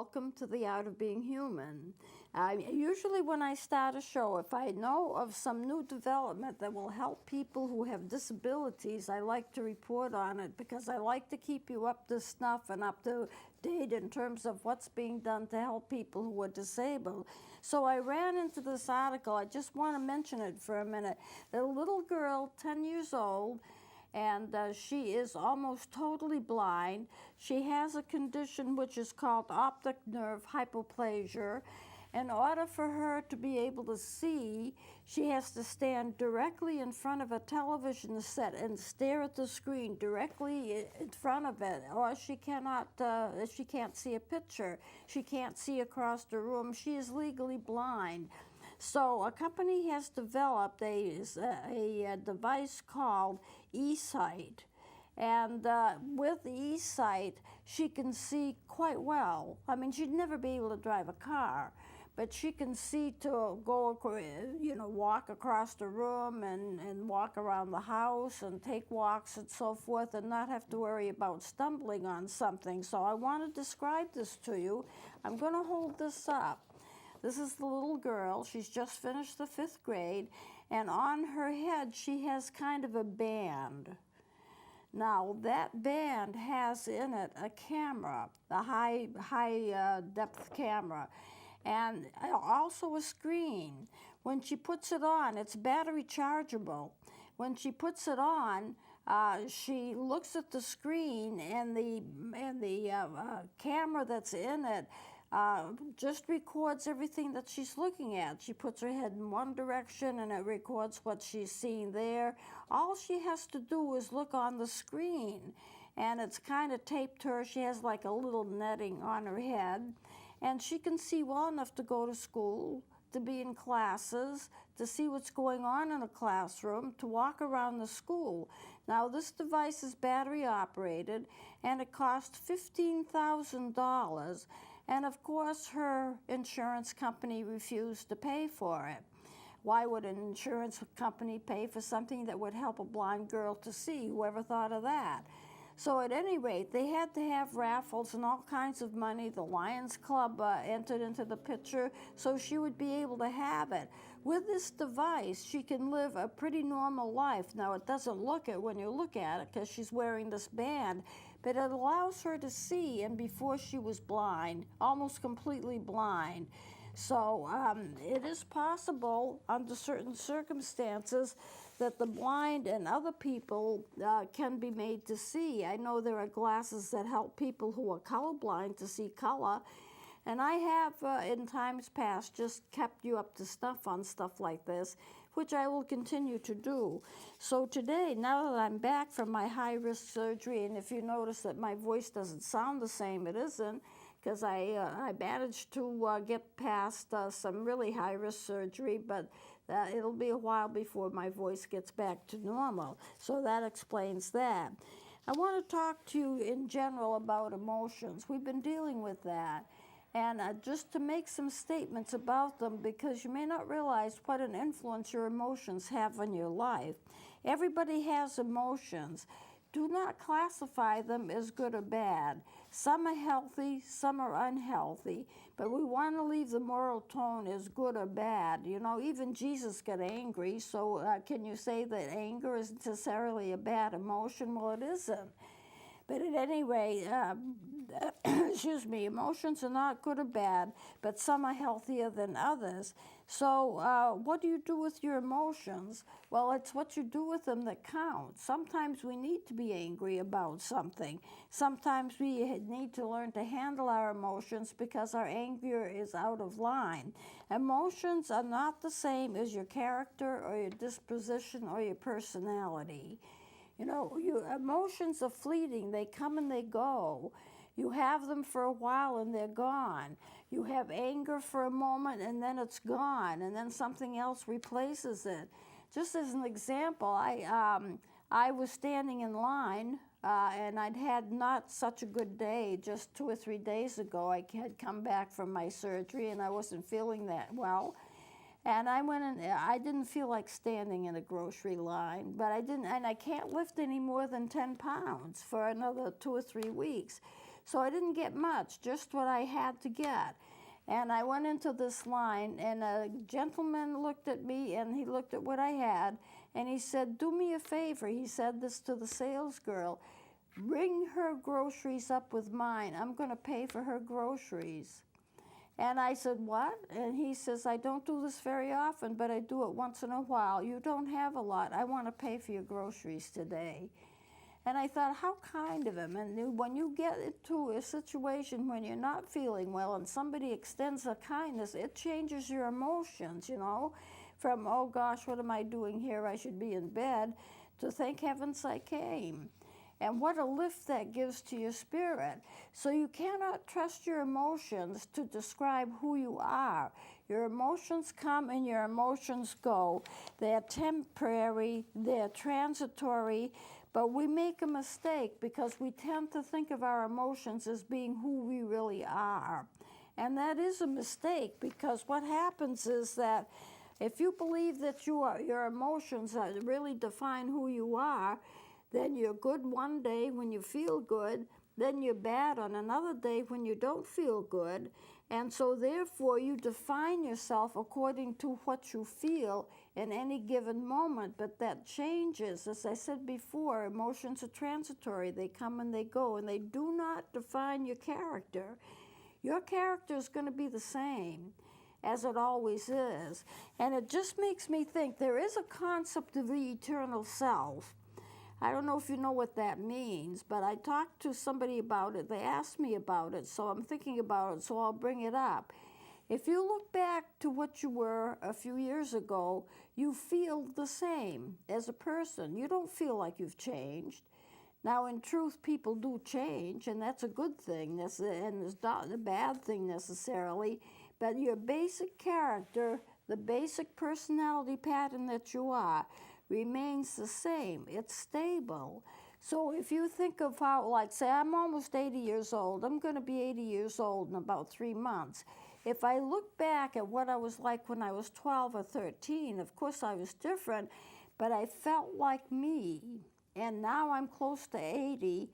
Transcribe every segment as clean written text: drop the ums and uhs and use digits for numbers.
welcome to the Art of Being Human. Usually when I start a show, if I know of some new development that will help people who have disabilities, I like to report on it because I like to keep you up to snuff and up to date in terms of what's being done to help people who are disabled. So I ran into this article. I just want to mention it for a minute. The little girl, 10 years old, and she is almost totally blind. She has a condition which is called optic nerve hypoplasia. In order for her to be able to see, she has to stand directly in front of a television set and stare at the screen directly in front of it, or she cannot, she can't see a picture. She can't see across the room. She is legally blind. So a company has developed a device called eSight. And with eSight, she can see quite well. I mean, she'd never be able to drive a car, but she can see to go, walk across the room and walk around the house and take walks and so forth and not have to worry about stumbling on something. So I want to describe this to you. I'm going to hold this up. This is the little girl. She's just finished the 5th grade, and on her head she has kind of a band. Now that band has in it a camera, a high depth camera, and also a screen. When she puts it on, it's battery chargeable. When she puts it on, she looks at the screen, and the camera that's in it just records everything that she's looking at. She puts her head in one direction and it records what she's seeing there. All she has to do is look on the screen, and it's kind of taped her. She has like a little netting on her head, and she can see well enough to go to school, to be in classes, to see what's going on in a classroom, to walk around the school. Now this device is battery operated, and it costs $15,000. And of course, her insurance company refused to pay for it. Why would an insurance company pay for something that would help a blind girl to see? Whoever thought of that? So at any rate, they had to have raffles and all kinds of money. The Lions Club entered into the picture, so she would be able to have it. With this device, she can live a pretty normal life. Now, it doesn't look it when you look at it because she's wearing this band, but it allows her to see, and before she was blind, almost completely blind. So it is possible under certain circumstances that the blind and other people can be made to see. I know there are glasses that help people who are colorblind to see color, and I have in times past just kept you up to snuff on stuff like this, which I will continue to do. So today, now that I'm back from my high-risk surgery, and if you notice that my voice doesn't sound the same, it isn't, because I managed to get past some really high-risk surgery, but it'll be a while before my voice gets back to normal. So that explains that. I want to talk to you in general about emotions. We've been dealing with that. And just to make some statements about them, because you may not realize what an influence your emotions have on your life. Everybody has emotions. Do not classify them as good or bad. Some are healthy, some are unhealthy, but we want to leave the moral tone as good or bad. You know, even Jesus got angry, so can you say that anger is necessarily a bad emotion? Well, it isn't. But at any rate, excuse me, emotions are not good or bad, but some are healthier than others. So what do you do with your emotions? Well, it's what you do with them that counts. Sometimes we need to be angry about something. Sometimes we need to learn to handle our emotions because our anger is out of line. Emotions are not the same as your character or your disposition or your personality. You know, your emotions are fleeting. They come and they go. You have them for a while and they're gone. You have anger for a moment and then it's gone, and then something else replaces it. Just as an example, I was standing in line and I'd had not such a good day just 2 or 3 days ago. I had come back from my surgery and I wasn't feeling that well. And I went in, I didn't feel like standing in a grocery line, but I didn't, and I can't lift any more than 10 pounds for another 2 or 3 weeks. So I didn't get much, just what I had to get. And I went into this line, and a gentleman looked at me, and he looked at what I had, and he said, "Do me a favor." He said this to the sales girl. "Bring her groceries up with mine. I'm going to pay for her groceries." And I said, "What?" And he says, "I don't do this very often, but I do it once in a while. You don't have a lot. I want to pay for your groceries today." And I thought, how kind of him. And when you get into a situation when you're not feeling well and somebody extends a kindness, it changes your emotions, you know, from, "Oh gosh, what am I doing here? I should be in bed," to "Thank heavens I came." And what a lift that gives to your spirit. So you cannot trust your emotions to describe who you are. Your emotions come and your emotions go. They're temporary, they're transitory, but we make a mistake because we tend to think of our emotions as being who we really are. And that is a mistake, because what happens is that if you believe that your emotions really define who you are, then you're good one day when you feel good, then you're bad on another day when you don't feel good. And so therefore you define yourself according to what you feel in any given moment, but that changes. As I said before, emotions are transitory. They come and they go, and they do not define your character. Your character is going to be the same as it always is. And it just makes me think there is a concept of the eternal self. I don't know if you know what that means, but I talked to somebody about it. They asked me about it, so I'm thinking about it, so I'll bring it up. If you look back to what you were a few years ago, you feel the same as a person. You don't feel like you've changed. Now, in truth, people do change, and that's a good thing, and it's not a bad thing necessarily, but your basic character, the basic personality pattern that you are, remains the same. It's stable. So if you think of how, like, say, I'm almost 80 years old. I'm going to be 80 years old in about 3 months. If I look back at what I was like when I was 12 or 13, of course I was different, but I felt like me. And now I'm close to 80.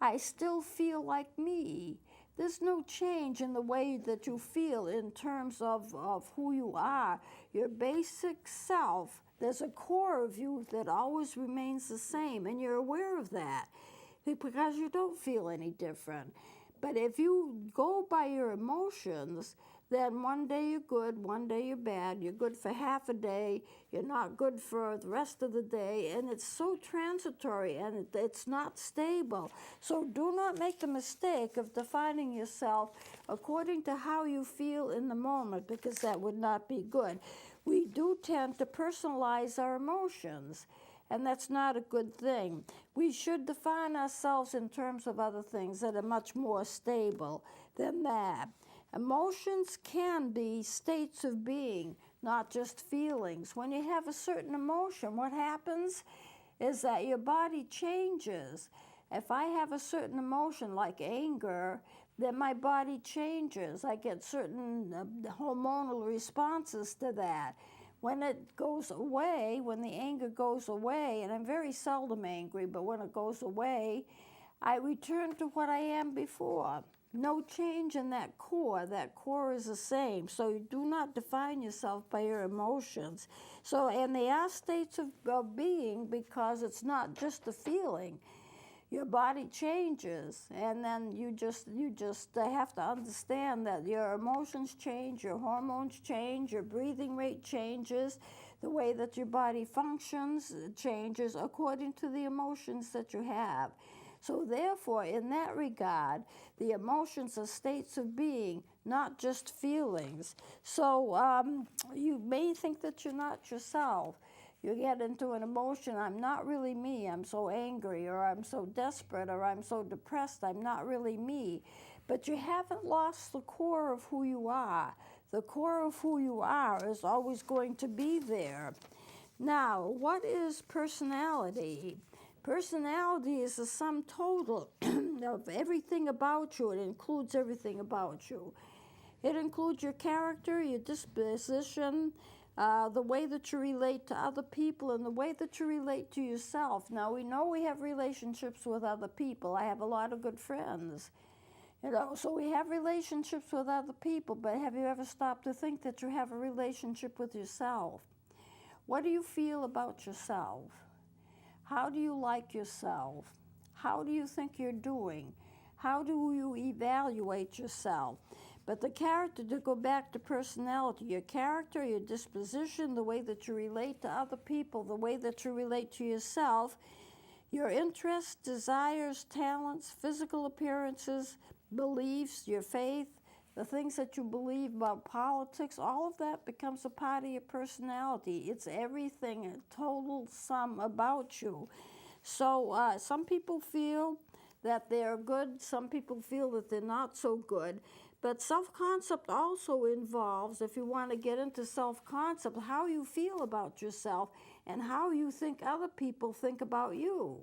I still feel like me. There's no change in the way that you feel in terms of who you are. Your basic self, there's a core of you that always remains the same, and you're aware of that because you don't feel any different. But if you go by your emotions, then one day you're good, one day you're bad. You're good for half a day, you're not good for the rest of the day, and it's so transitory and it's not stable. So do not make the mistake of defining yourself according to how you feel in the moment, because that would not be good. We do tend to personalize our emotions, and that's not a good thing. We should define ourselves in terms of other things that are much more stable than that. Emotions can be states of being, not just feelings. When you have a certain emotion, what happens is that your body changes. If I have a certain emotion like anger, then my body changes. I get certain hormonal responses to that. When it goes away, when the anger goes away, and I'm very seldom angry, but when it goes away, I return to what I am before. No change in that core. That core is the same. So you do not define yourself by your emotions. So, and they are states of being, because it's not just a feeling. Your body changes, and then you just have to understand that your emotions change, your hormones change, your breathing rate changes, the way that your body functions changes according to the emotions that you have. So therefore, in that regard, the emotions are states of being, not just feelings. So you may think that you're not yourself. You get into an emotion, I'm not really me, I'm so angry, or I'm so desperate, or I'm so depressed, I'm not really me. But you haven't lost the core of who you are. The core of who you are is always going to be there. Now, what is personality? Personality is the sum total of everything about you. It includes everything about you. It includes your character, your disposition, the way that you relate to other people, and the way that you relate to yourself. Now, we know we have relationships with other people. I have a lot of good friends. So we have relationships with other people, but have you ever stopped to think that you have a relationship with yourself? What do you feel about yourself? How do you like yourself? How do you think you're doing? How do you evaluate yourself? But the character, to go back to personality, your character, your disposition, the way that you relate to other people, the way that you relate to yourself, your interests, desires, talents, physical appearances, beliefs, your faith, the things that you believe about politics, all of that becomes a part of your personality. It's everything, a total sum about you. So some people feel that they're good, some people feel that they're not so good. But self-concept also involves, if you want to get into self-concept, how you feel about yourself and how you think other people think about you.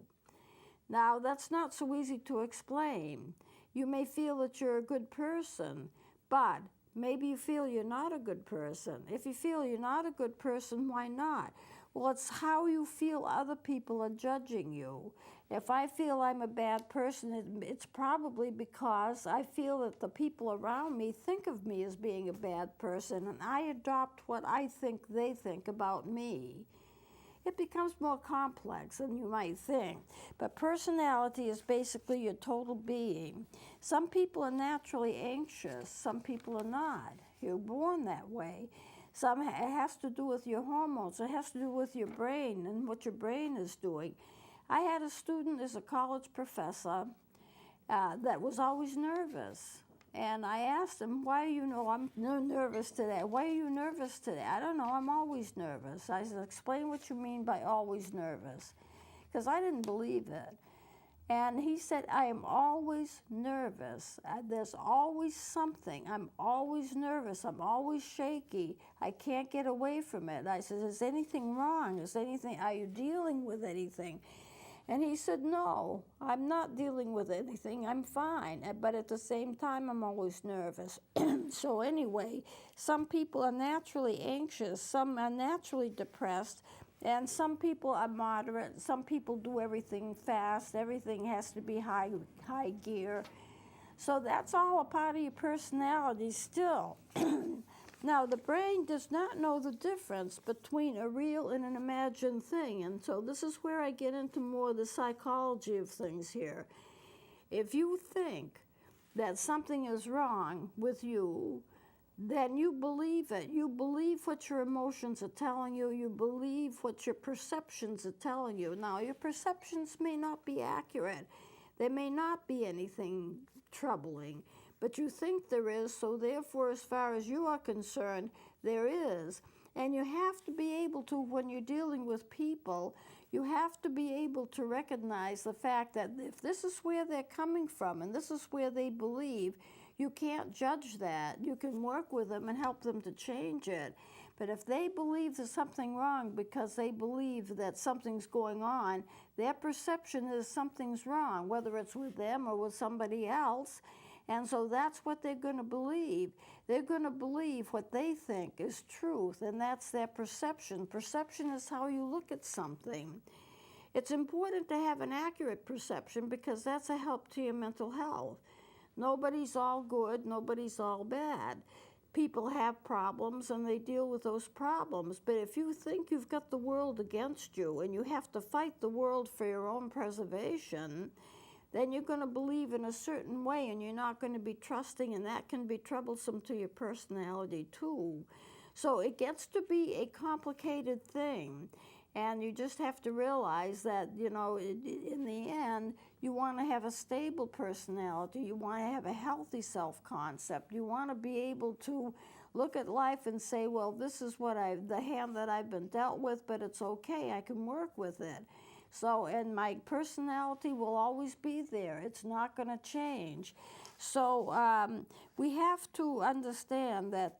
Now, that's not so easy to explain. You may feel that you're a good person, but maybe you feel you're not a good person. If you feel you're not a good person, why not? Well, it's how you feel other people are judging you. If I feel I'm a bad person, it's probably because I feel that the people around me think of me as being a bad person, and I adopt what I think they think about me. It becomes more complex than you might think. But personality is basically your total being. Some people are naturally anxious, some people are not. You're born that way. It has to do with your hormones. It has to do with your brain and what your brain is doing. I had a student as a college professor that was always nervous. And I asked him, I'm nervous today. Why are you nervous today? I don't know, I'm always nervous. I said, explain what you mean by always nervous. Because I didn't believe it. And he said, I am always nervous. There's always something. I'm always nervous. I'm always shaky. I can't get away from it. I said, is anything wrong? Are you dealing with anything? And he said, no, I'm not dealing with anything. I'm fine. But at the same time, I'm always nervous. So anyway, some people are naturally anxious. Some are naturally depressed. And some people are moderate. Some people do everything fast. Everything has to be high gear. So that's all a part of your personality still. Now, the brain does not know the difference between a real and an imagined thing. And so this is where I get into more of the psychology of things here. If you think that something is wrong with you, then you believe it. You believe what your emotions are telling you. You believe what your perceptions are telling you. Now, your perceptions may not be accurate. There may not be anything troubling, but you think there is, so therefore, as far as you are concerned, there is. And you have to be able to, when you're dealing with people, you have to be able to recognize the fact that if this is where they're coming from and this is where they believe, you can't judge that. You can work with them and help them to change it. But if they believe there's something wrong because they believe that something's going on, their perception is something's wrong, whether it's with them or with somebody else. And so that's what they're going to believe. They're going to believe what they think is truth, and that's their perception. Perception is how you look at something. It's important to have an accurate perception because that's a help to your mental health. Nobody's all good, nobody's all bad. People have problems and they deal with those problems. But if you think you've got the world against you and you have to fight the world for your own preservation, then you're going to believe in a certain way and you're not going to be trusting, and that can be troublesome to your personality too. So it gets to be a complicated thing. And you just have to realize that, in the end, you want to have a stable personality. You want to have a healthy self-concept. You want to be able to look at life and say, well, this is the hand that I've been dealt with, but it's okay. I can work with it. So, and my personality will always be there. It's not going to change. So we have to understand that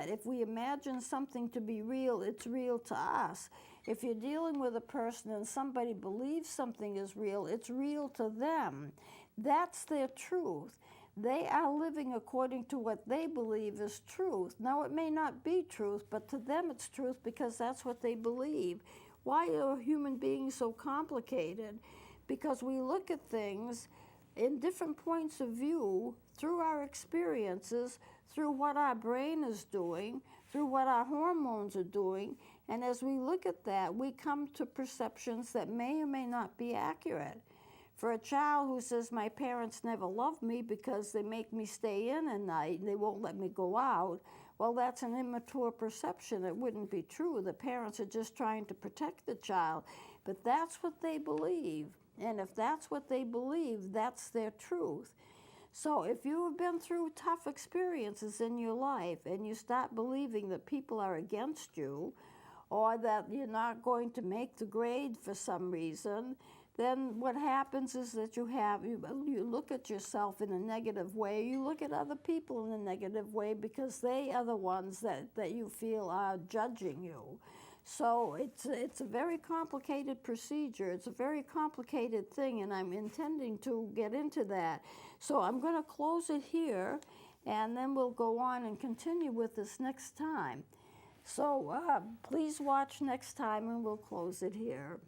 if we imagine something to be real, it's real to us. If you're dealing with a person and somebody believes something is real, it's real to them. That's their truth. They are living according to what they believe is truth. Now, it may not be truth, but to them it's truth because that's what they believe. Why are human beings so complicated? Because we look at things in different points of view through our experiences, through what our brain is doing, through what our hormones are doing. And as we look at that, we come to perceptions that may or may not be accurate. For a child who says, my parents never loved me because they make me stay in at night and they won't let me go out, well, that's an immature perception. It wouldn't be true. The parents are just trying to protect the child. But that's what they believe. And if that's what they believe, that's their truth. So if you have been through tough experiences in your life and you start believing that people are against you, or that you're not going to make the grade for some reason, then what happens is that you look at yourself in a negative way. You look at other people in a negative way because they are the ones that you feel are judging you. So it's a very complicated procedure. It's a very complicated thing, and I'm intending to get into that. So I'm going to close it here, and then we'll go on and continue with this next time. So please watch next time, and we'll close it here.